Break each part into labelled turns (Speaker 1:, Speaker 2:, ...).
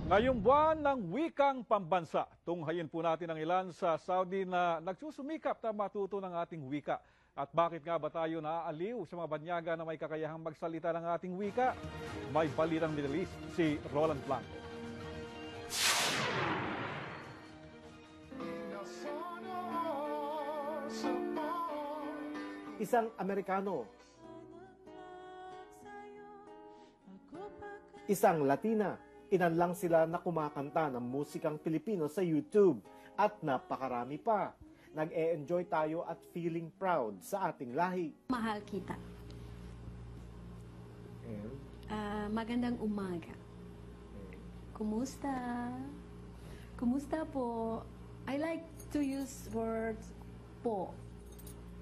Speaker 1: Ngayong buwan ng wikang pambansa, tunghayin po natin ang ilan sa Saudi na nagsusumikap na matuto ng ating wika. At bakit nga ba tayo naaaliw sa mga banyaga na may kakayahang magsalita ng ating wika? May balitang Middle East si Roland Blanco.
Speaker 2: Isang Amerikano, isang Latina, inanlang sila na kumakanta ng musikang Pilipino sa YouTube at napakarami pa. Nag-e-enjoy tayo at feeling proud sa ating lahi.
Speaker 3: Mahal kita. Magandang umaga. Kumusta? Kumusta po? I like to use words po.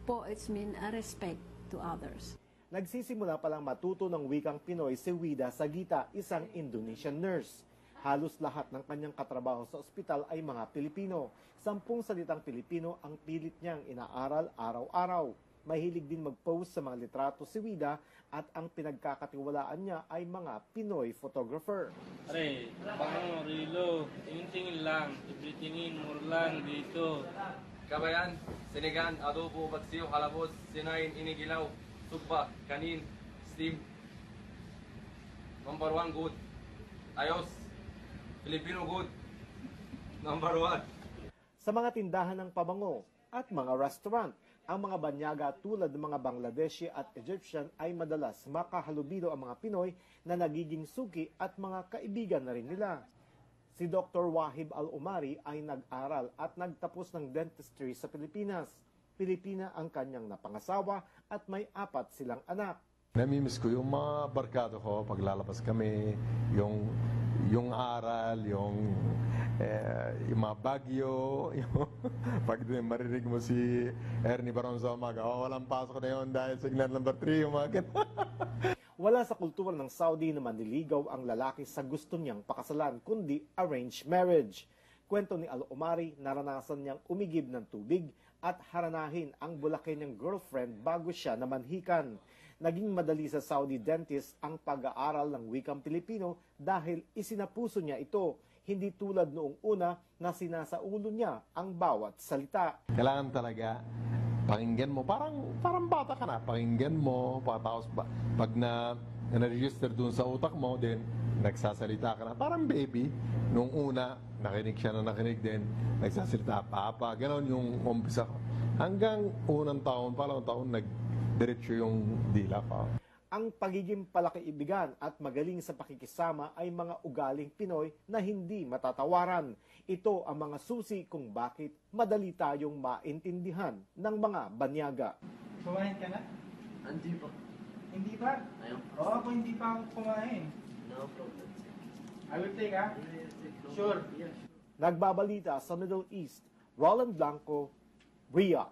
Speaker 3: Po, it's mean respect to others.
Speaker 2: Nagsisimula palang matuto ng wikang Pinoy si Wida Sagita, isang Indonesian nurse. Halos lahat ng kanyang katrabaho sa ospital ay mga Pilipino. 10 salitang Pilipino ang pilit niyang inaaral araw-araw. Mahilig din mag-post sa mga litrato si Wida at ang pinagkakatiwalaan niya ay mga Pinoy photographer.
Speaker 4: Are, bango, rilo, tingin-tingin lang, ibritingin, murlang dito.
Speaker 5: Kabayan, sinigang, adobo, baksiyo, halabos, sinain, inigilaw, sugba, kanin, steam. Number 1, good. Ayos. Filipino good. Number 1.
Speaker 2: Sa mga tindahan ng pabango at mga restaurant, ang mga banyaga tulad ng mga Bangladeshi at Egyptian ay madalas makahalubilo ang mga Pinoy na nagiging suki at mga kaibigan na rin nila. Si Dr. Wahib Al-Umari ay nag-aral at nagtapos ng dentistry sa Pilipinas. Pilipina ang kanyang napangasawa at may 4 silang anak.
Speaker 6: Namimiss ko yung mga barkado ko paglalabas kami, yung aral, yung mga bagyo, pag marinig mo si Ernie Baron sa umaga, walang pasok na yun dahil signal number 3, umakit.
Speaker 2: Wala sa kultura ng Saudi na manliligaw ang lalaki sa gusto niyang pakasalan, kundi arranged marriage. Kwento ni Al-Umari, naranasan niyang umigib ng tubig at haranahin ang bulake niyang girlfriend bago siya namanhikan. Naging madali sa Saudi dentist ang pag-aaral ng wikang Pilipino dahil isinapuso niya ito, hindi tulad noong una na sinasaulo niya ang bawat salita.
Speaker 6: Kailangan talaga pakinggan mo, parang bata ka na, pakinggan mo, tapos pag na-register dun sa utak mo, then nagsasalita ka na, parang baby. Nung una, nakinig siya na nakinig din, nagsasalita, papa, gano'n yung umpisa ko. Hanggang unang taon, palawang taon, nagdiretso yung dila ko.
Speaker 2: Ang pagiging palakiibigan at magaling sa pakikisama ay mga ugaling Pinoy na hindi matatawaran. Ito ang mga susi kung bakit madali tayong maintindihan ng mga banyaga.
Speaker 7: Kumain ka na?
Speaker 5: Hindi pa.
Speaker 7: Hindi pa?
Speaker 5: Ayaw.
Speaker 7: Oo, ako hindi pa ako kumain.
Speaker 5: No problem.
Speaker 7: I will take, ha? Sure.
Speaker 2: Nagbabalita sa Middle East, Roland Blanco, Riyadh.